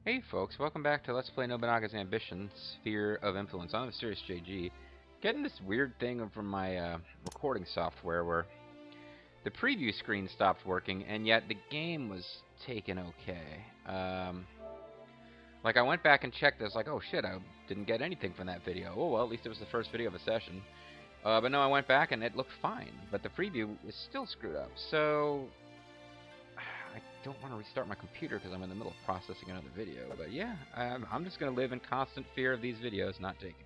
Hey folks, welcome back to Let's Play Nobunaga's Ambition, Sphere of Influence. I'm Mysterious JG. Getting this weird thing from my recording software where the preview screen stopped working and yet the game was taken okay. Like I went back and checked, I was like, oh shit, I didn't get anything from that video. Oh well, at least it was the first video of a session. But no, I went back and it looked fine, but the preview is still screwed up. So I don't want to restart my computer because I'm in the middle of processing another video. But yeah, I'm just going to live in constant fear of these videos not taking.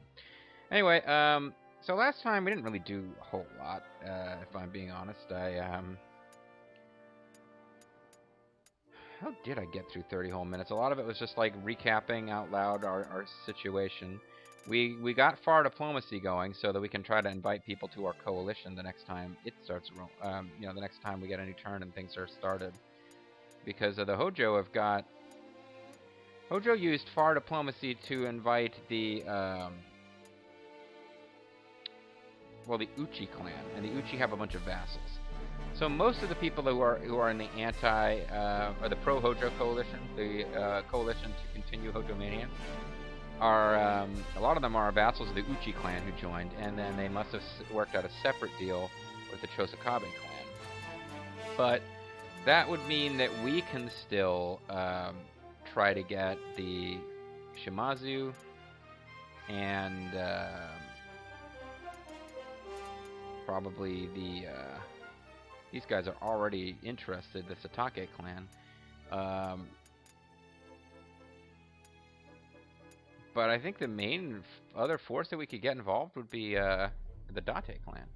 Anyway, so last time we didn't really do a whole lot, if I'm being honest. How did I get through 30 whole minutes? A lot of it was just like recapping out loud our situation. We got far diplomacy going so that we can try to invite people to our coalition the next time it starts, the next time we get a new turn and things are started. Because the Hojo have got... Hojo used far diplomacy to invite the, the Uchi clan, and the Uchi have a bunch of vassals. So most of the people who are in the or the pro-Hojo coalition, the coalition to continue Hojo Mania, are, a lot of them are vassals of the Uchi clan who joined, and then they must have worked out a separate deal with the Chosakabe clan. But that would mean that we can still try to get the Shimazu and probably the these guys are already interested, the Satake clan. But I think the main other force that we could get involved would be the Date clan.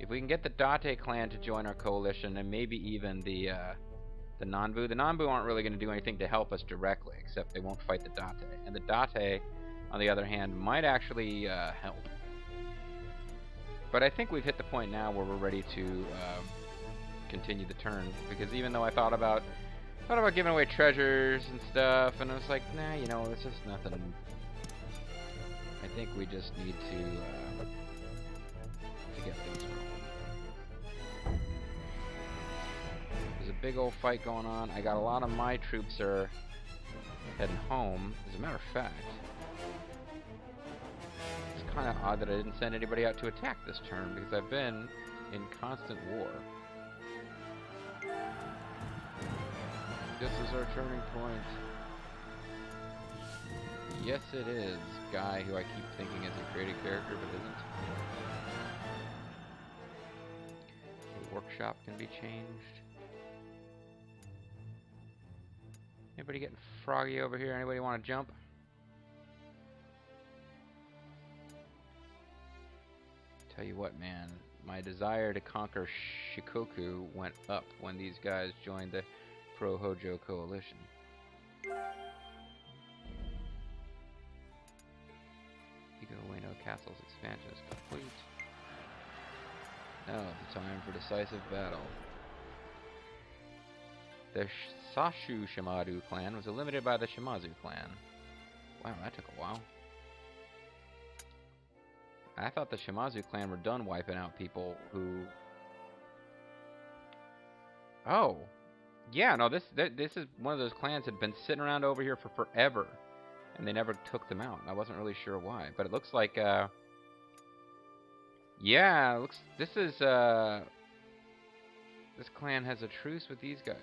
If we can get the Date clan to join our coalition, and maybe even the Nanbu. The Nanbu aren't really going to do anything to help us directly, except they won't fight the Date. And the Date, on the other hand, might actually help. But I think we've hit the point now where we're ready to continue the turn, because even though I thought about giving away treasures and stuff, and I was like, nah, you know, it's just nothing. I think we just need to get things rolling. There's a big old fight going on. I got a lot of my troops are heading home. As a matter of fact, it's kind of odd that I didn't send anybody out to attack this turn, because I've been in constant war. This is our turning point. Yes, it is. Guy who I keep thinking is a created character, but isn't. The workshop can be changed. Anybody getting froggy over here? Anybody want to jump? Tell you what, man. My desire to conquer Shikoku went up when these guys joined the Pro-Hojo coalition. Ego Ueno Castle's expansion is complete. Now the time for decisive battle. The Sashu Shimaru clan was eliminated by the Shimazu clan. Wow, that took a while. I thought the Shimazu clan were done wiping out people who... Oh! Yeah, no, this is one of those clans that had been sitting around over here for forever, and they never took them out. I wasn't really sure why, but it looks like, yeah, this clan has a truce with these guys.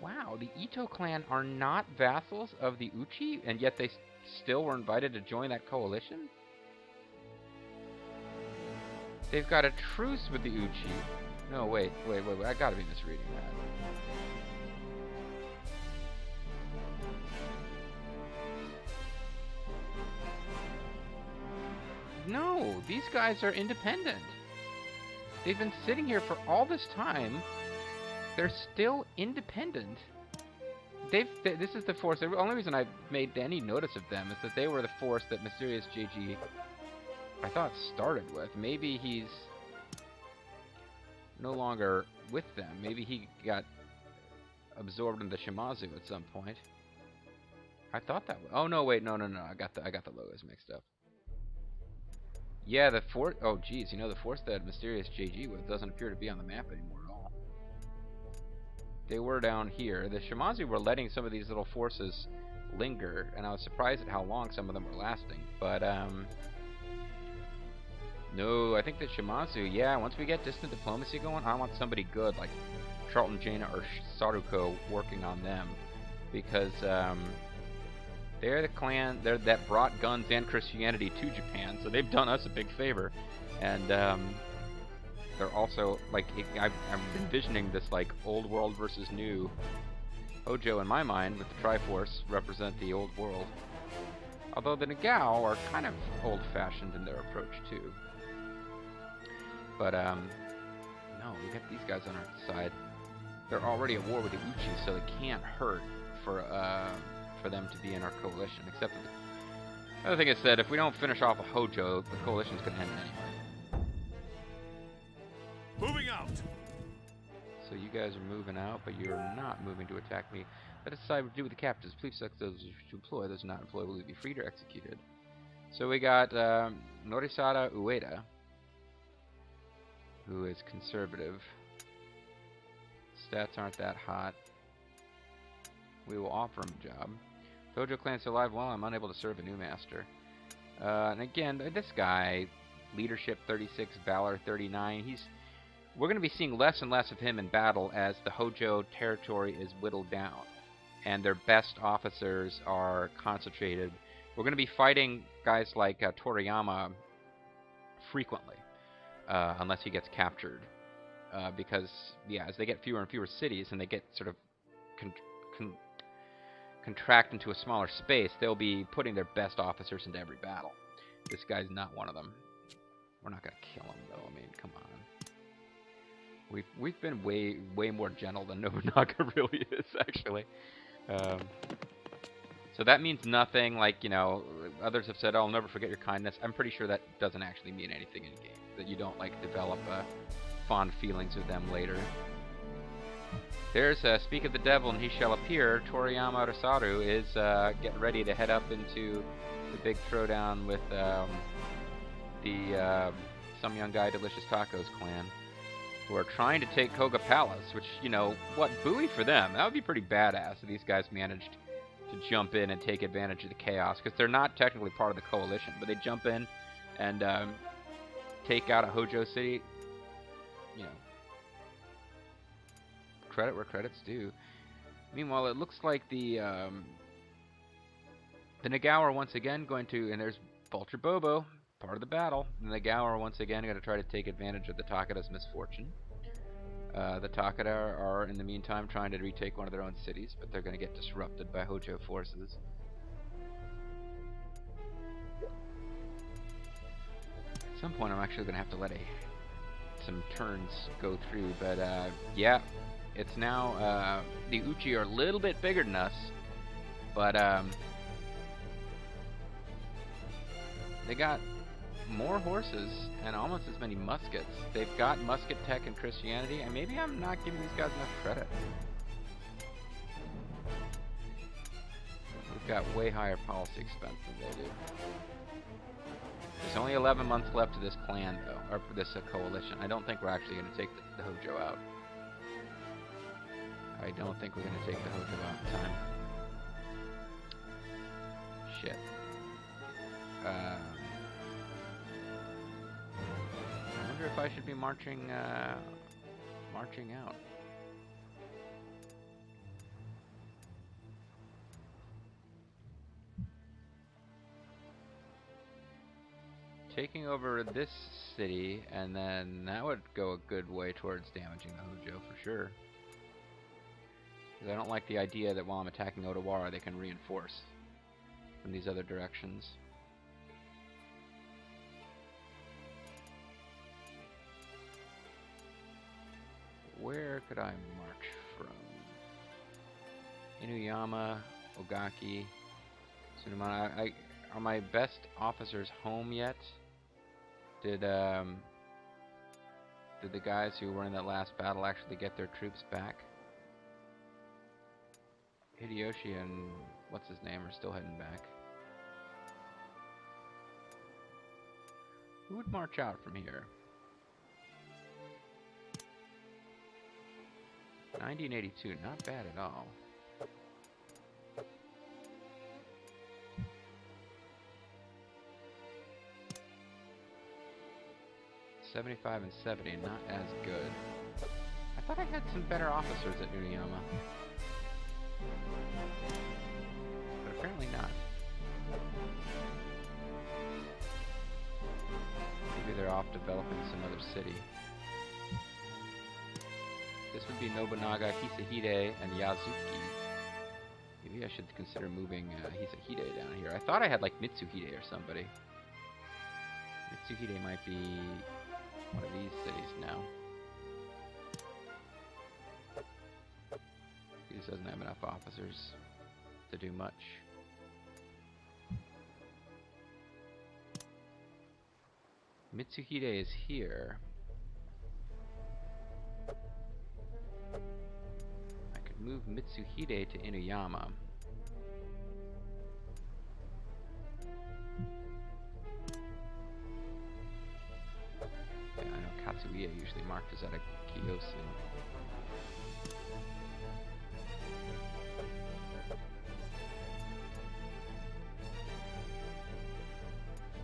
Wow, the Ito clan are not vassals of the Uchi, and yet they still were invited to join that coalition? They've got a truce with the Uchi. No, wait, I gotta be misreading that. No, these guys are independent. They've been sitting here for all this time. They're still independent. This is the force. The only reason I made any notice of them is that they were the force that Mysterious JG, I thought, started with. Maybe he's no longer with them. Maybe he got absorbed into Shimazu at some point. I thought that. Oh no, wait, no. I got the logos mixed up. Yeah, the force. Oh, geez, you know the force that Mysterious JG with doesn't appear to be on the map anymore at all. they were down here. The Shimazu were letting some of these little forces linger, and I was surprised at how long some of them were lasting. But, no, I think the Shimazu, yeah, once we get distant diplomacy going, I want somebody good, like Charlton Jaina or Saruko, working on them. Because, they're the clan that brought guns and Christianity to Japan, so they've done us a big favor. And, they're also, like, I'm envisioning this, like, old world versus new. Hojo, in my mind, with the Triforce, represent the old world. Although the Nagao are kind of old-fashioned in their approach, too. But, no, we got these guys on our side. They're already at war with the Uchi, so they can't hurt for them to be in our coalition. Except that the other thing is that if we don't finish off a Hojo, the coalition's going to end anyway. Moving out. So you guys are moving out, but you're not moving to attack me. Let us decide what to do with the captives. Please select those to employ. Those not employed will be freed or executed. So we got Norisada Ueda, who is conservative. Stats aren't that hot. We will offer him a job. Tojo clan still alive. Well, I'm unable to serve a new master. And again, this guy, leadership 36, valor 39. We're going to be seeing less and less of him in battle as the Hojo territory is whittled down, and their best officers are concentrated. We're going to be fighting guys like Toriyama frequently, unless he gets captured. Because, yeah, as they get fewer and fewer cities and they get sort of contract into a smaller space, they'll be putting their best officers into every battle. This guy's not one of them. We're not going to kill him, though. I mean, come on. We've been way more gentle than Nobunaga really is, actually. So that means nothing. Like, you know, others have said, "Oh, I'll never forget your kindness." I'm pretty sure that doesn't actually mean anything in game. That you don't like develop fond feelings with them later. There's speak of the devil and he shall appear. Toriyama Arasaru is getting ready to head up into the big throwdown with some young guy Delicious Tacos clan, who are trying to take Koga Palace, which, you know, what, buoy for them. That would be pretty badass if these guys managed to jump in and take advantage of the chaos, because they're not technically part of the coalition, but they jump in and take out a Hojo city. You know, credit where credit's due. Meanwhile, it looks like the Nagao are once again going to, and there's Vulture Bobo, part of the battle. The Nagao are once again going to try to take advantage of the Takada's misfortune. The Takada are, in the meantime, trying to retake one of their own cities, but they're going to get disrupted by Hojo forces. At some point, I'm actually going to have to let some turns go through, but yeah, it's now, the Uchi are a little bit bigger than us, but they got more horses and almost as many muskets. They've got musket tech and Christianity, and maybe I'm not giving these guys enough credit. We've got way higher policy expense than they do. There's only 11 months left to this clan, though, or this coalition. I don't think we're actually going to take the Hojo out. I don't think we're going to take the Hojo out in time. Shit. I wonder if I should be marching out. Taking over this city, and then that would go a good way towards damaging the Hojo for sure. Because I don't like the idea that while I'm attacking Odawara, they can reinforce from these other directions. Where could I march from? Inuyama, Ogaki, Tsunemata. Are my best officers home yet? Did the guys who were in that last battle actually get their troops back? Hideyoshi and what's his name are still heading back. Who would march out from here? 90 and 82, not bad at all. $75 and 70, not as good. I thought I had some better officers at Nuniyama. But apparently not. Maybe they're off developing some other city. This would be Nobunaga, Hisahide, and Yazuki. Maybe I should consider moving Hisahide down here. I thought I had like Mitsuhide or somebody. Mitsuhide might be one of these cities now. He just doesn't have enough officers to do much. Mitsuhide is here. I could move Mitsuhide to Inuyama. Yeah, I know Katsuie usually marked as at a Kiyosu.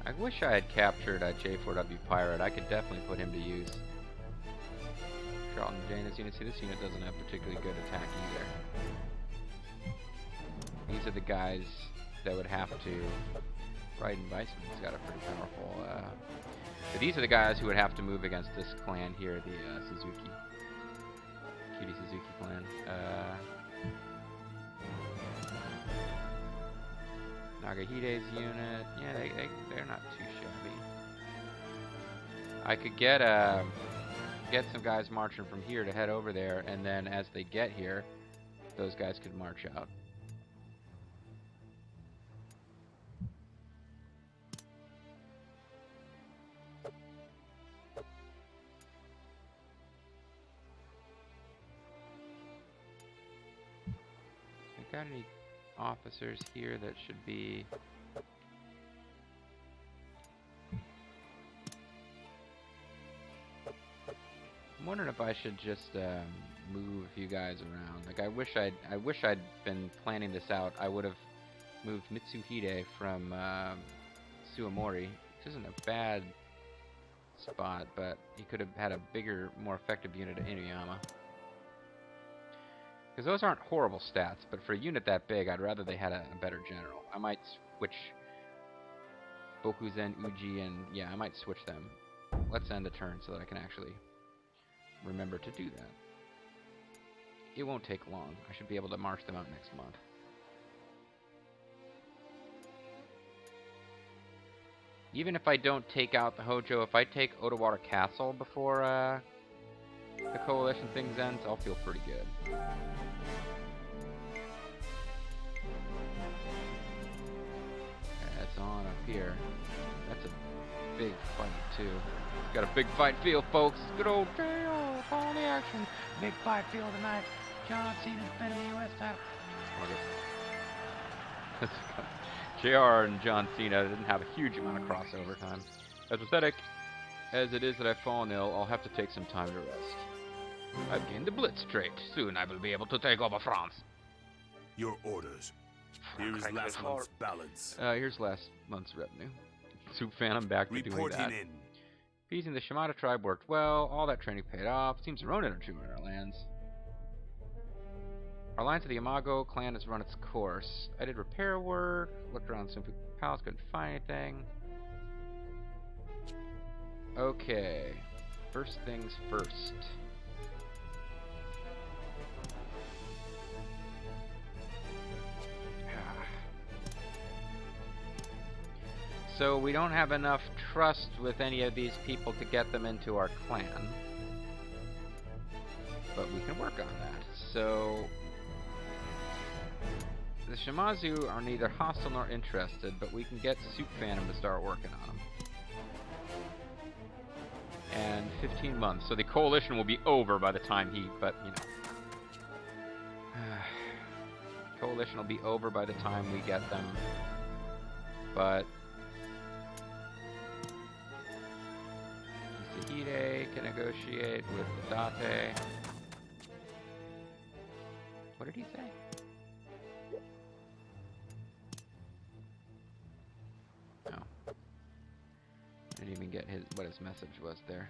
I wish I had captured a J4W Pirate. I could definitely put him to use. Charlton Janus unit. See, this unit doesn't have particularly good attack either. These are the guys that would have to... Raiden Weissman's got a pretty powerful... But these are the guys who would have to move against this clan here, the Suzuki. Cutie Suzuki clan. Nagahide's unit, yeah, they're not too shabby. I could get some guys marching from here to head over there, and then as they get here, those guys could march out. Got any officers here that should be... I'm wondering if I should just move you guys around. Like I wish I'd been planning this out. I would have moved Mitsuhide from Suomori, which isn't a bad spot, but he could have had a bigger, more effective unit at Inuyama. Because those aren't horrible stats, but for a unit that big, I'd rather they had a better general. I might switch Bokuzen, Uji, and yeah, I might switch them. Let's end the turn so that I can actually remember to do that. It won't take long. I should be able to march them out next month. Even if I don't take out the Hojo, if I take Odawater Castle before the coalition things ends, I'll feel pretty good. That's on up here. That's a big fight too. Got a big fight feel, folks. Good old JR calling the action. Big fight feel tonight. John Cena defending the U.S. title. JR and John Cena didn't have a huge amount of crossover time. As pathetic as it is that I've fallen ill, I'll have to take some time to rest. I've gained the Blitz trait. Soon I will be able to take over France. Your orders. Here's last month's balance. Here's last month's revenue. Soup Phantom back to doing that. In. Appeasing the Shimada tribe worked well. All that training paid off. Seems the Ronin are true in our lands. Our alliance of the Imago clan has run its course. I did repair work. Looked around Simple Palace. Couldn't find anything. Okay. First things first. So we don't have enough trust with any of these people to get them into our clan. But we can work on that. So the Shimazu are neither hostile nor interested, but we can get Soup Phantom to start working on them. And 15 months. So the coalition will be over by the time but you know. Coalition will be over by the time we get them. But Hisahide can negotiate with the Date. What did he say? No. I didn't even get what his message was there.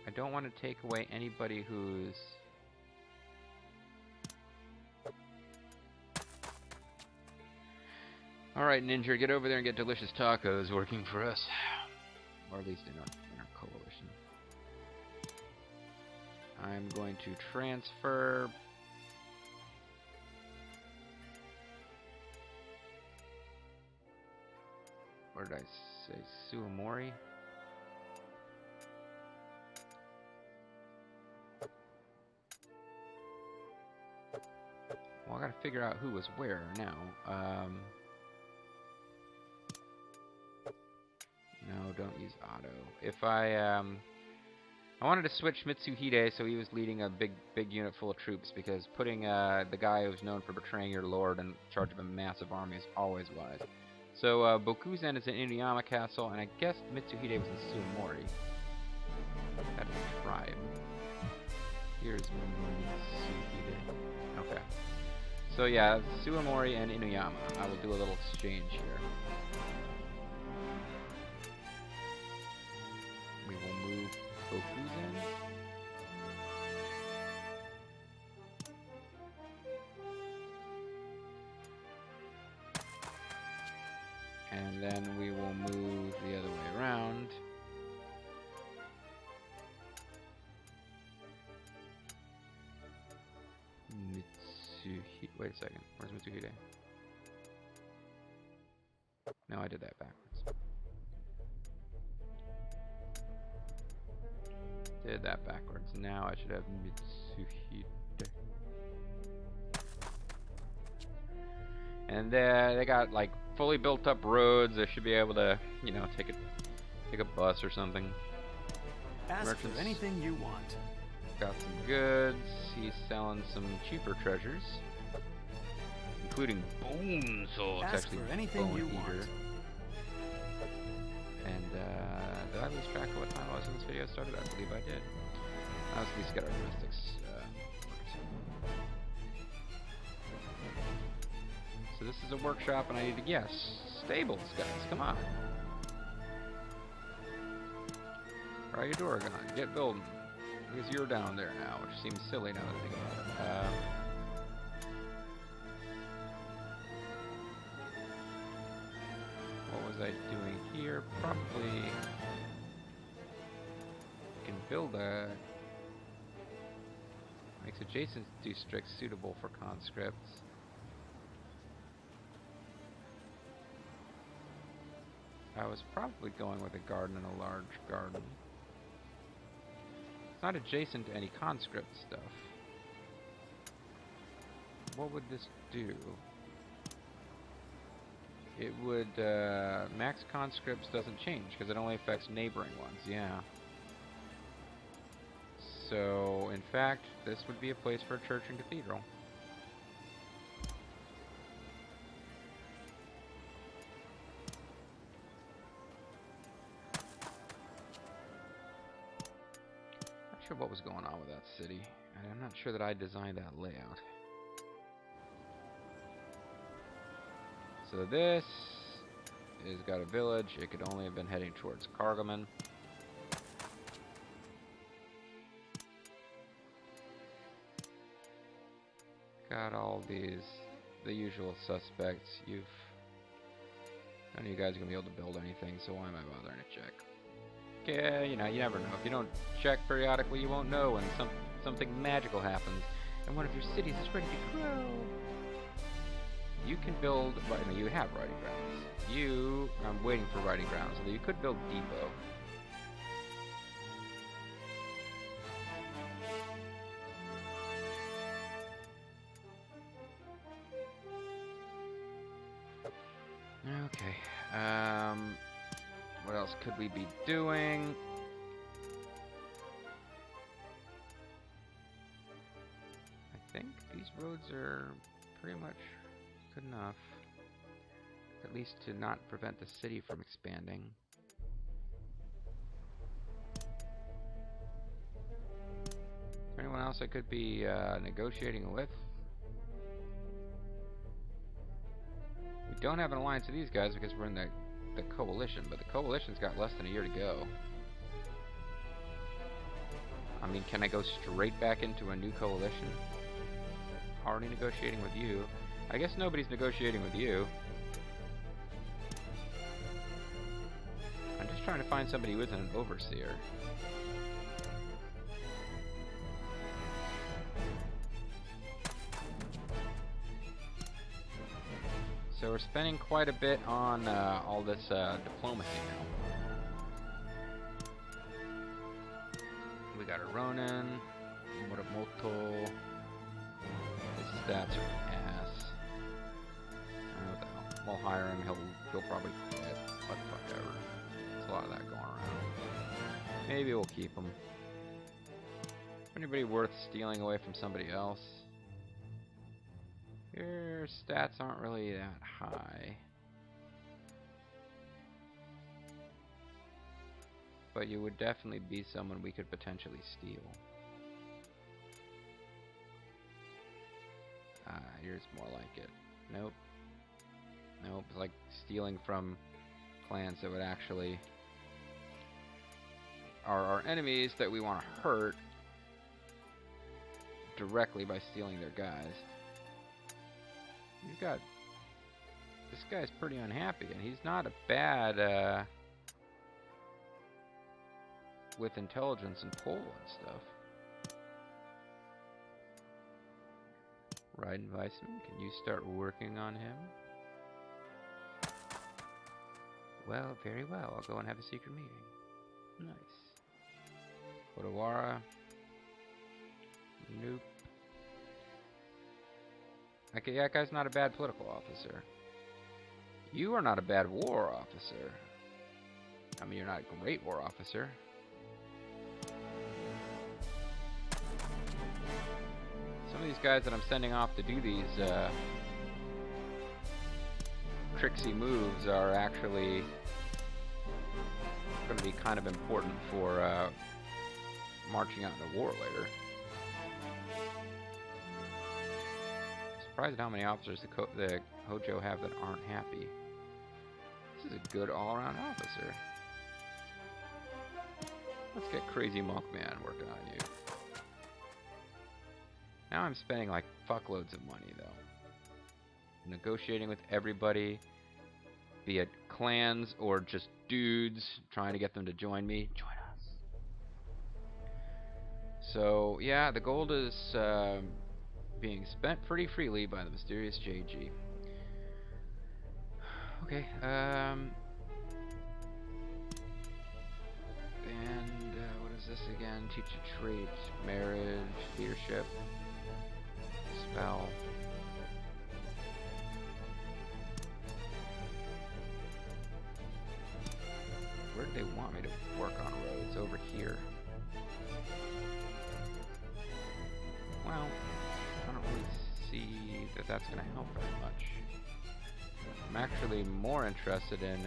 I don't want to take away anybody who's... Alright, Ninja, get over there and get delicious tacos working for us. Or at least in our coalition. I'm going to transfer... What did I say? Suamori? Well, I gotta figure out who was where now. No, don't use Otto. If I wanted to switch Mitsuhide so he was leading a big unit full of troops, because putting the guy who's known for betraying your lord in charge of a massive army is always wise. So Bokuzen is in Inuyama Castle, and I guess Mitsuhide was in Suamori. That is a tribe. Here's Mitsuhide. Okay. So yeah, Suamori and Inuyama. I will do a little exchange here. We will move Bokuzen. And then we will move the other way around. Wait a second. Where's Mitsuhide? No, I did that backwards. Did that backwards. Now I should have Mitsuhide. And they got like fully built up roads. They should be able to, you know, take a bus or something. Ask Merchants. for anything you want. Got some goods. He's selling some cheaper treasures, including bone salt. It's Ask actually for anything bone you eater. want. And did I lose track of what time it was when this video started? I believe I did. Let's at least get our domestics worked. So this is a workshop, and I need to guess. Stables, guys, come on. Ryudoragon, get building. Because you're down there now, which seems silly now that I think about it. What was I doing here? Probably can build a makes adjacent districts suitable for conscripts. I was probably going with a garden and a large garden. It's not adjacent to any conscript stuff. What would this do? It would, max conscripts doesn't change because it only affects neighboring ones, yeah. So, in fact, this would be a place for a church and cathedral. Not sure what was going on with that city, and I'm not sure that I designed that layout. So this has got a village. It could only have been heading towards Kargaman. Got all these, the usual suspects. None of you guys are gonna be able to build anything, so why am I bothering to check? Okay, you know, you never know. If you don't check periodically, you won't know when something magical happens, and one of your cities is ready to grow. You can build, I mean, you have riding grounds. I'm waiting for riding grounds, so you could build depot. Okay, what else could we be doing? I think these roads are pretty much good enough, at least to not prevent the city from expanding. I could be negotiating with. We don't have an alliance with these guys because we're in the coalition, but the coalition's got less than a year to go. I mean, can I go straight back into a new coalition? Already negotiating with you. I guess nobody's negotiating with you. I'm just trying to find somebody who isn't an overseer. So we're spending quite a bit on all this diplomacy now. We got a Ronin, Muramoto. His stats are ass. What the hell? We'll hire him. He'll probably quit. What the fuck ever. There's a lot of that going around. Maybe we'll keep him. Anybody worth stealing away from somebody else? Your stats aren't really that high. But you would definitely be someone we could potentially steal. Here's more like it. Nope. Nope, it's like stealing from clans that would actually are our enemies that we want to hurt directly by stealing their guys. You've got... This guy's pretty unhappy, and he's not a bad, with intelligence and pull and stuff. Raiden Weissman, can you start working on him? Well, very well. I'll go and have a secret meeting. Nice. Odawara. Nope. Okay, that guy's not a bad political officer. You are not a bad war officer. I mean, you're not a great war officer. Some of these guys that I'm sending off to do these tricksy moves are actually going to be kind of important for marching out into war later. Surprised at how many officers the Hojo have that aren't happy. This is a good all-around officer. Let's get Crazy Monk Man working on you. Now I'm spending like fuckloads of money though. Negotiating with everybody, be it clans or just dudes, trying to get them to join me. Join us. So yeah, the gold is being spent pretty freely by the mysterious JG. Okay, and what is this again? Teach a trait, marriage, leadership, spell. Where do they want me to work on roads? Over here. Well, I don't really see that that's going to help very much. I'm actually more interested in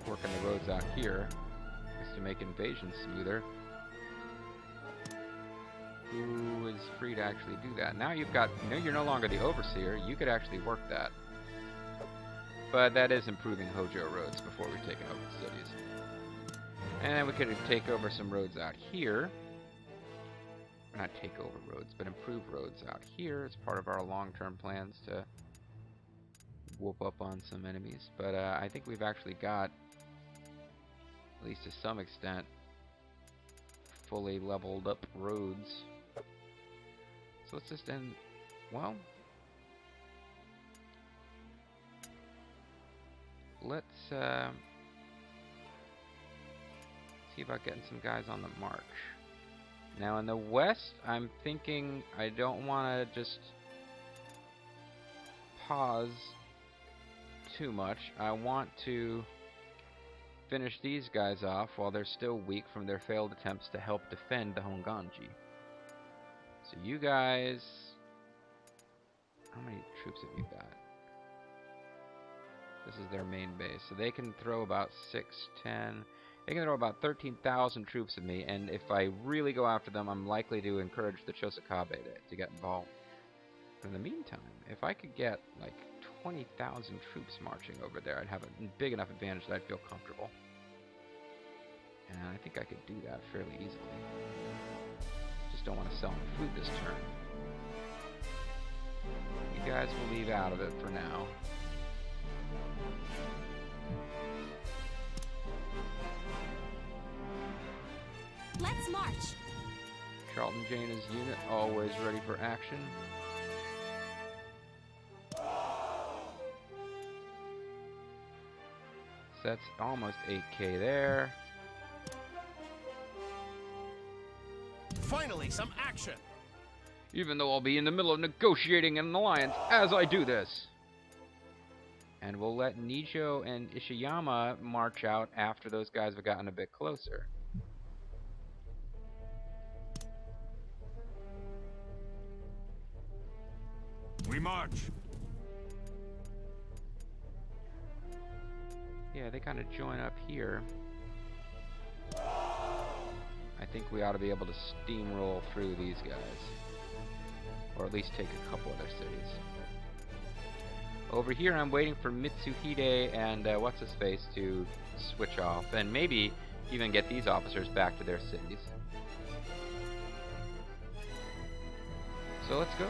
working the roads out here, just to make invasion smoother. Who is free to actually do that? Now you've got, you're no longer the overseer. You could actually work that. But that is improving Hojo roads before we've taken over the cities. And then we could take over some roads out here. Not take over roads, but improve roads out here. It's part of our long-term plans to whoop up on some enemies. But I think we've actually got, at least to some extent, fully leveled up roads. So let's just end, well, let's see about getting some guys on the march. Now in the west, I'm thinking I don't want to just pause too much. I want to finish these guys off while they're still weak from their failed attempts to help defend the Honganji. So you guys, how many troops have you got? This is their main base, so they can throw about 6, 10. They can throw about 13,000 troops at me, and if I really go after them, I'm likely to encourage the Chosokabe to get involved. But in the meantime, if I could get like 20,000 troops marching over there, I'd have a big enough advantage that I'd feel comfortable. And I think I could do that fairly easily. Just don't want to sell them food this turn. You guys will leave out of it for now. Let's march. Charlton Jaina's unit always ready for action. So that's almost 8k there. Finally, some action. Even though I'll be in the middle of negotiating an alliance as I do this. And we'll let Nijo and Ishiyama march out after those guys have gotten a bit closer. We march. Yeah, they kind of join up here. I think we ought to be able to steamroll through these guys. Or at least take a couple of their cities. Over here I'm waiting for Mitsuhide and what's-his-face to switch off. And maybe even get these officers back to their cities. So let's go.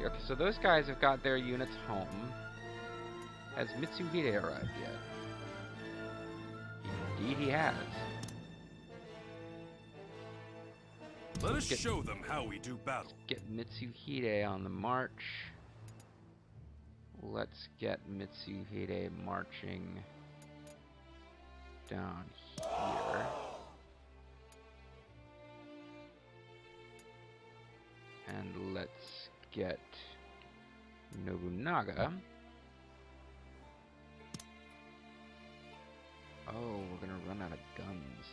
Okay, so those guys have got their units home. Has Mitsuhide arrived yet? Indeed he has. Let us show them how we do battle. Get Mitsuhide on the march. Let's get Mitsuhide marching down here. And let's get Nobunaga. Oh, we're gonna run out of guns.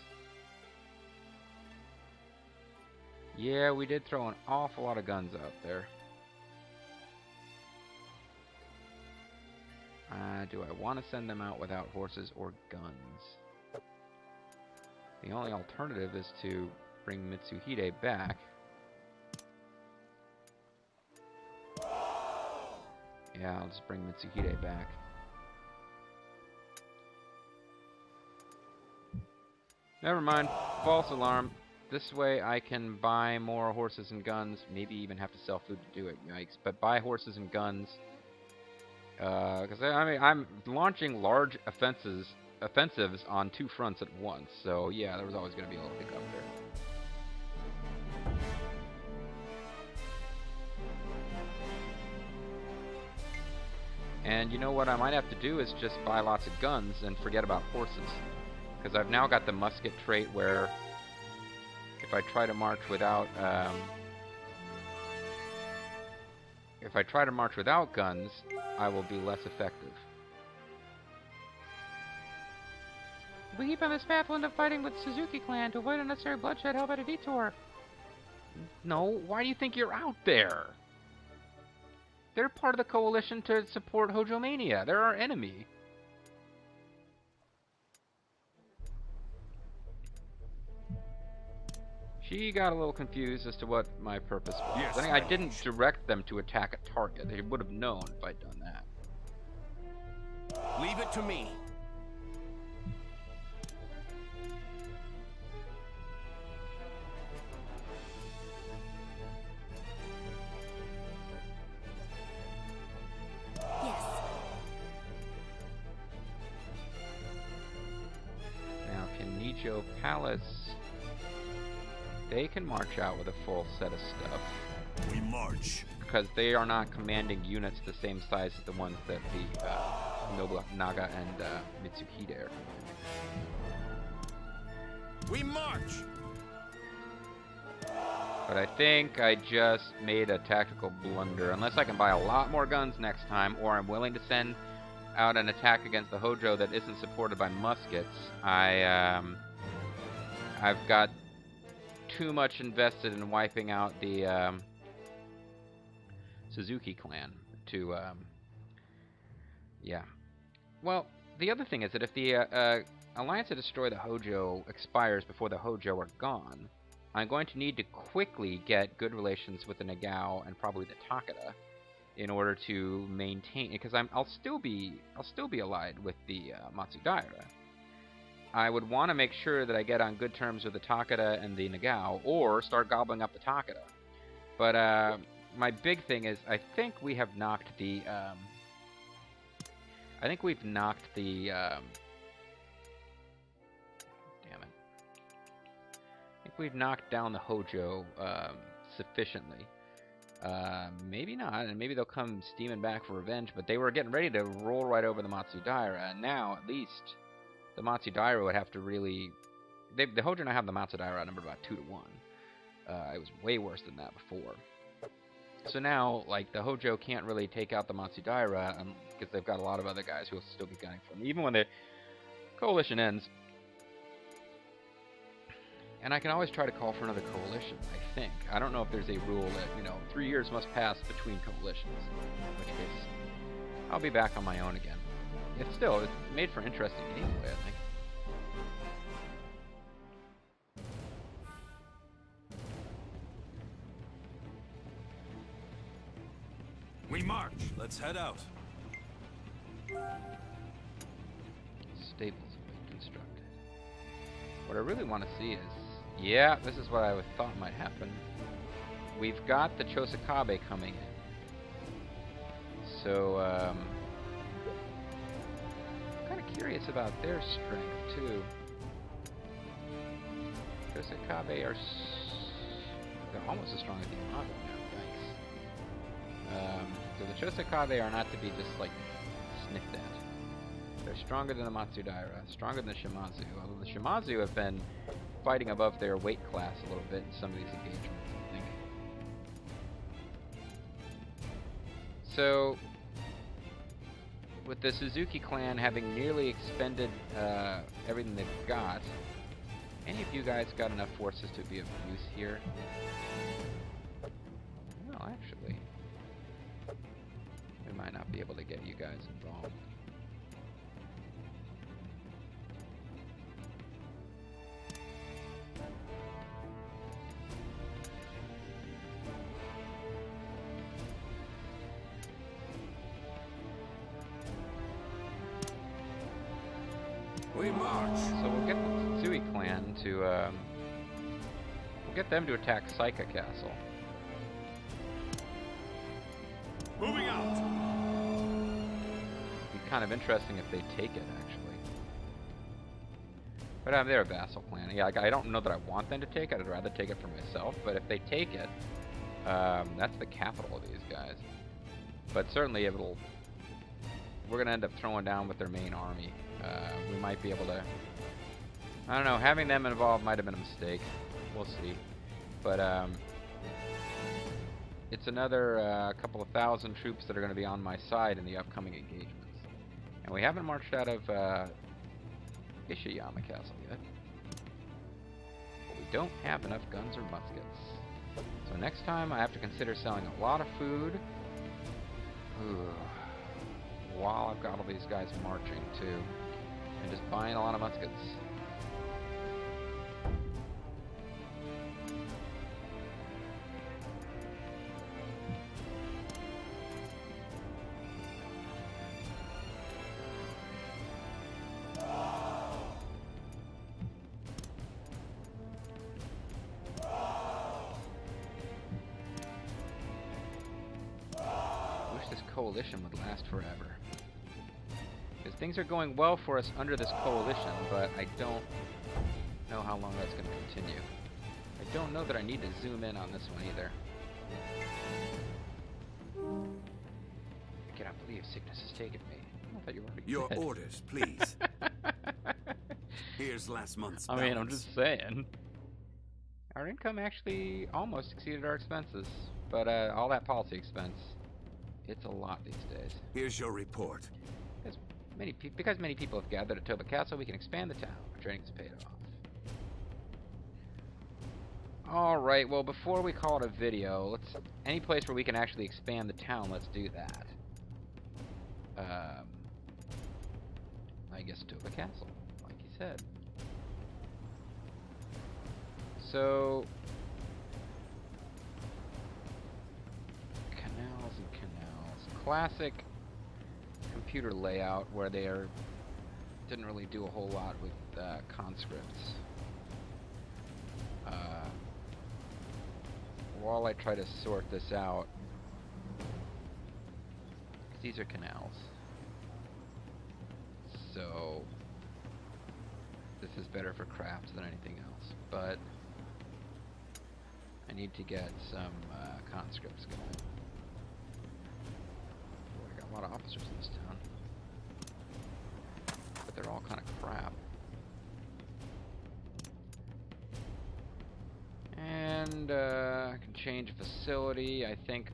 Yeah, we did throw an awful lot of guns out there. Do I want to send them out without horses or guns? The only alternative is to bring Mitsuhide back. Yeah, I'll just bring Mitsuhide back. Never mind. False alarm. This way I can buy more horses and guns. Maybe even have to sell food to do it. Yikes. But buy horses and guns. Because I mean, I'm launching large offensives on two fronts at once. So yeah, there was always going to be a little hiccup there. And you know what I might have to do is just buy lots of guns and forget about horses. Because I've now got the musket trait where if I try to march without guns, I will be less effective. We keep on this path, we'll end up fighting with Suzuki clan to avoid unnecessary bloodshed. How about a detour? No, why do you think you're out there? They're part of the coalition to support Hojo Mania. They're our enemy. She got a little confused as to what my purpose was. Yes, I didn't direct them to attack a target. They would have known if I'd done that. Leave it to me. Yes. Now, can Nijo Palace... They can march out with a full set of stuff. We march. Because they are not commanding units the same size as the ones that the Nobunaga and Mitsuhide are commanding. We march. But I think I just made a tactical blunder. Unless I can buy a lot more guns next time, or I'm willing to send out an attack against the Hojo that isn't supported by muskets, I've got too much invested in wiping out the Suzuki clan to, yeah. Well, the other thing is that if the Alliance to Destroy the Hojo expires before the Hojo are gone, I'm going to need to quickly get good relations with the Nagao and probably the Takeda in order to maintain, because I'll still be allied with the Matsudaira. I would want to make sure that I get on good terms with the Takeda and the Nagao, or start gobbling up the Takeda. But my big thing is, I think we have knocked the damn it. I think we've knocked down the Hojo sufficiently. Maybe not, and maybe they'll come steaming back for revenge, but they were getting ready to roll right over the Matsudaira, and now, at least, the Matsudaira would have to really... the Hojo now have the Matsudaira outnumbered about 2 to 1. It was way worse than that before. So now, like, the Hojo can't really take out the Matsudaira because they've got a lot of other guys who will still be gunning for them, even when the coalition ends. And I can always try to call for another coalition, I think. I don't know if there's a rule that, 3 years must pass between coalitions, in which case I'll be back on my own again. It's made for interesting gameplay, I think. We march. Let's head out. Stables have been constructed. What I really want to see is... Yeah, this is what I thought might happen. We've got the Chosakabe coming in. So, I'm kind of curious about their strength, too. Chosakabe are... they're almost as strong as the Yamato now, yikes. So the Chosakabe are not to be just, sniffed at. They're stronger than the Matsudaira, stronger than the Shimazu, although the Shimazu have been fighting above their weight class a little bit in some of these engagements, I think. So, with the Suzuki clan having nearly expended everything they've got, any of you guys got enough forces to be of use here? Well, actually, we might not be able to get you guys involved. We march. So we'll get the Tsui clan to, we'll get them to attack Saika Castle. Moving out. It'd be kind of interesting if they take it, actually. But they're a vassal clan. Yeah, I don't know that I want them to take it. I'd rather take it for myself. But if they take it, that's the capital of these guys. But certainly we're going to end up throwing down with their main army. We might be able to... I don't know, having them involved might have been a mistake. We'll see. But, it's another couple of thousand troops that are going to be on my side in the upcoming engagements. And we haven't marched out of Ishiyama Castle yet. But we don't have enough guns or muskets. So next time I have to consider selling a lot of food. While I've got all these guys marching, too. And just buying a lot of muskets. Wish this coalition would last forever. Because things are going well for us under this coalition, but I don't know how long that's going to continue. I don't know that I need to zoom in on this one either. I cannot believe sickness has taken me. I thought you were already Your dead. orders, please. Here's last month's I mean, I'm balance. just saying. Our income actually almost exceeded our expenses, but all that policy expense, it's a lot these days. Here's your report. Because many people have gathered at Toba Castle, we can expand the town. Our training has paid off. Alright, well, before we call it a video, any place where we can actually expand the town, let's do that. I guess Toba Castle, like you said. So, canals and canals. Classic computer layout where didn't really do a whole lot with conscripts. While I try to sort this out, these are canals, so this is better for crafts than anything else, but I need to get some conscripts going. Boy, I got a lot of officers in this town, but they're all kind of crap. And I can change a facility. I think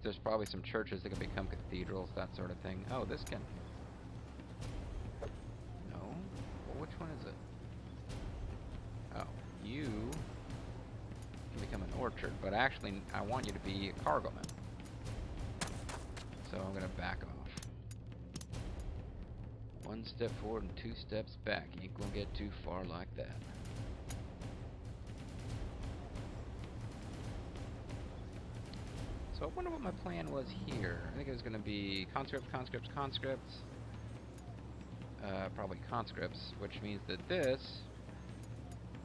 there's probably some churches that can become cathedrals, that sort of thing. Oh, this can. No? Well, which one is it? Oh, you can become an orchard, but actually I want you to be a cargoman. So I'm going to back off. 1 step forward and 2 steps back. You ain't going to get too far like that. So I wonder what my plan was here. I think it was going to be conscripts. Probably conscripts, which means that this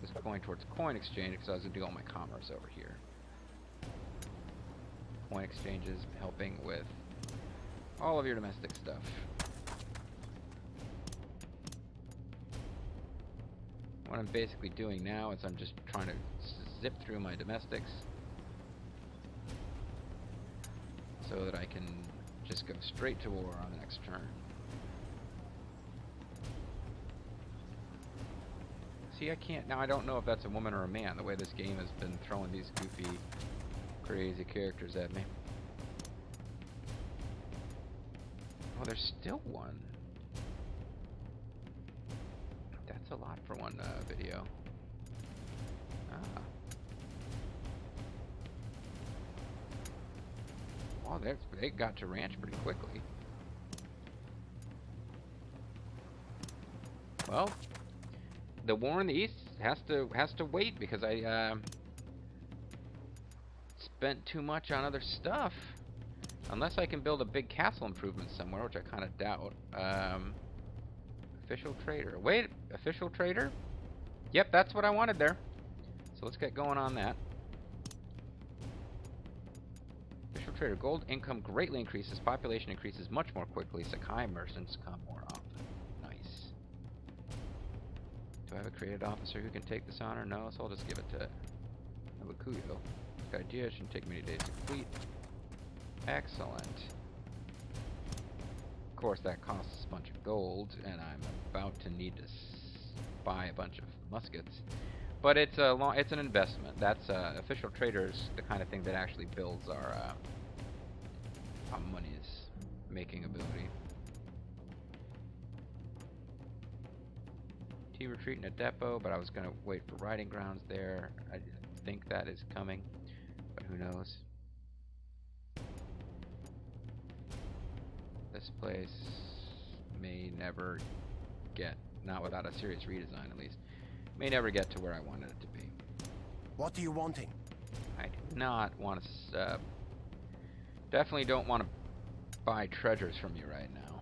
was going towards coin exchange because I was going to do all my commerce over here. Coin exchanges helping with all of your domestic stuff. What I'm basically doing now is I'm just trying to zip through my domestics so that I can just go straight to war on the next turn. See, I can't... Now, I don't know if that's a woman or a man, the way this game has been throwing these goofy, crazy characters at me. Oh, there's still one. That's a lot for one video. Ah. Oh, they got to ranch pretty quickly. Well, the war in the east has to wait because I spent too much on other stuff. Unless I can build a big castle improvement somewhere, which I kind of doubt. Official trader. Wait, official trader? Yep, that's what I wanted there. So let's get going on that. Official trader. Gold income greatly increases. Population increases much more quickly. Sakai merchants come more often. Nice. Do I have a created officer who can take this honor? No, so I'll just give it to Nobunaga. Good idea. Shouldn't take many days to complete. Excellent. Of course, that costs a bunch of gold, and I'm about to need to buy a bunch of muskets. But it's an investment. That's official traders, the kind of thing that actually builds our money's making ability. Team retreat in a depot, but I was gonna wait for riding grounds there. I think that is coming, but who knows? This place may never get, not without a serious redesign at least, may never get to where I wanted it to be. What are you wanting? I do not want to, definitely don't want to buy treasures from you right now.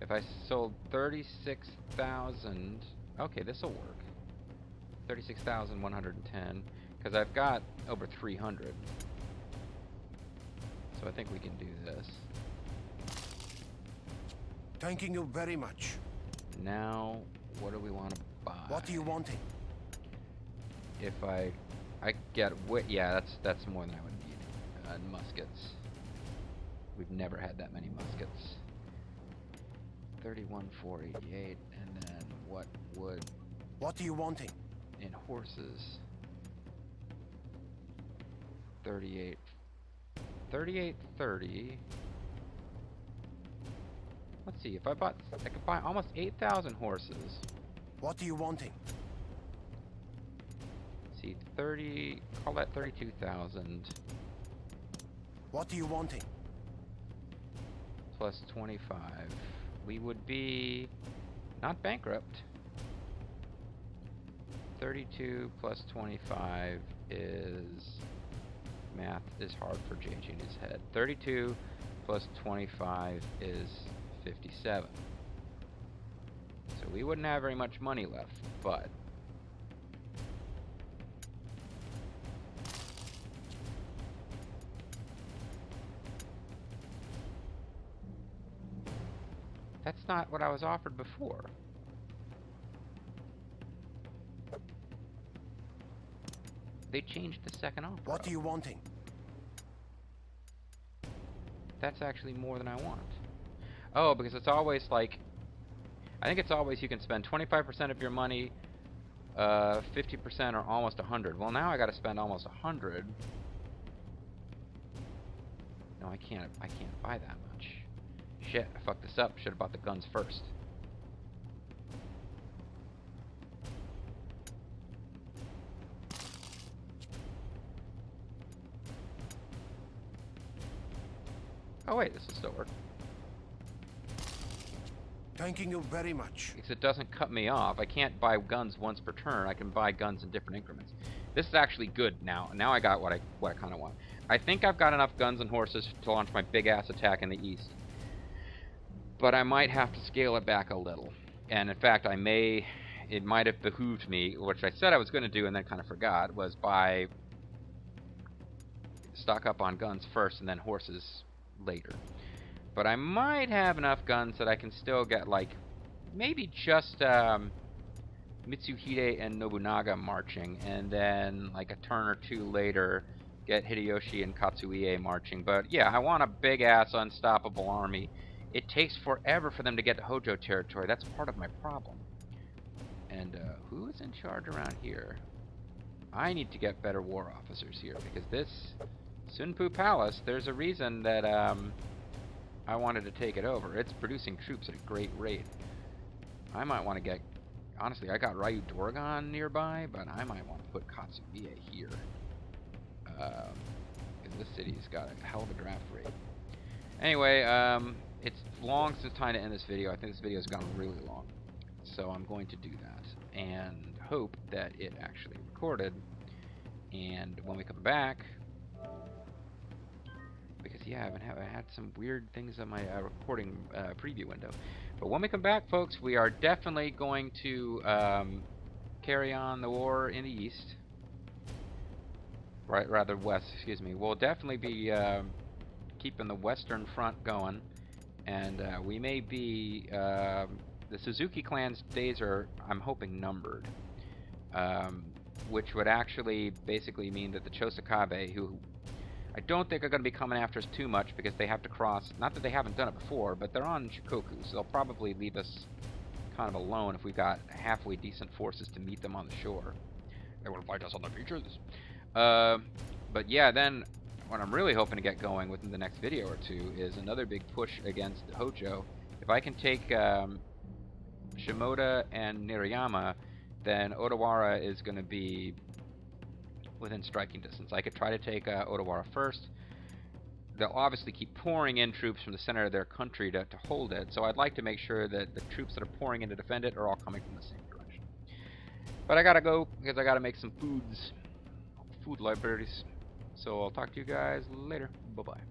If I sold 36,000, okay, this will work. 36,110, because I've got over 300. So I think we can do this. Thanking you very much. Now, what do we want to buy? What are you wanting? If I get yeah, that's more than I would need. Muskets. We've never had that many muskets. 31,488, and then what would? What are you wanting? In horses. 38. 3830. see, if I bought, I could buy almost 8,000 horses. What are you wanting? See, 30, call that 32,000 What are you wanting? plus 25. We would be not bankrupt. 32 plus 25 is, math is hard for JG in his head. 32 plus 25 is 57. So we wouldn't have very much money left, but that's not what I was offered before. They changed the second offer. What are you wanting? That's actually more than I want. Oh, because it's always like, I think it's always you can spend 25% of your money, 50% or almost 100. Well, now I got to spend almost 100. No, I can't buy that much. Shit, I fucked this up. Should have bought the guns first. Oh wait, this will still work. Thanking you very much. Because it doesn't cut me off. I can't buy guns once per turn. I can buy guns in different increments. This is actually good now. Now I got what I kind of want. I think I've got enough guns and horses to launch my big ass attack in the east. But I might have to scale it back a little. And in fact, it might have behooved me, which I said I was going to do and then kind of forgot, was buy, stock up on guns first and then horses later. But I might have enough guns that I can still get, like, maybe just Mitsuhide and Nobunaga marching, and then, like, a turn or two later, get Hideyoshi and Katsuie marching. But, yeah, I want a big-ass unstoppable army. It takes forever for them to get to Hojo territory. That's part of my problem. And, who is in charge around here? I need to get better war officers here, because this Sunpu Palace, there's a reason that, I wanted to take it over. It's producing troops at a great rate. I might want to get... Honestly, I got Ryu Dorgon nearby, but I might want to put Katsuie here. Because this city's got a hell of a draft rate. Anyway, it's long since time to end this video. I think this video's gone really long. So I'm going to do that. And hope that it actually recorded. And when we come back... Because, yeah, I had some weird things on my recording preview window. But when we come back, folks, we are definitely going to carry on the war in the east. Right, rather west, excuse me. We'll definitely be keeping the western front going. And we may be... the Suzuki clan's days are, I'm hoping, numbered. Which would actually basically mean that the Chosakabe, who... I don't think are going to be coming after us too much because they have to cross, not that they haven't done it before, but they're on Shikoku, so they'll probably leave us kind of alone if we've got halfway decent forces to meet them on the shore. They want to fight us on the beaches. But yeah, then what I'm really hoping to get going within the next video or two is another big push against Hojo. If I can take Shimoda and Niriyama, then Odawara is going to be within striking distance. I could try to take Odawara first. They'll obviously keep pouring in troops from the center of their country to hold it, so I'd like to make sure that the troops that are pouring in to defend it are all coming from the same direction. But I gotta go, because I gotta make some food libraries. So I'll talk to you guys later. Bye-bye.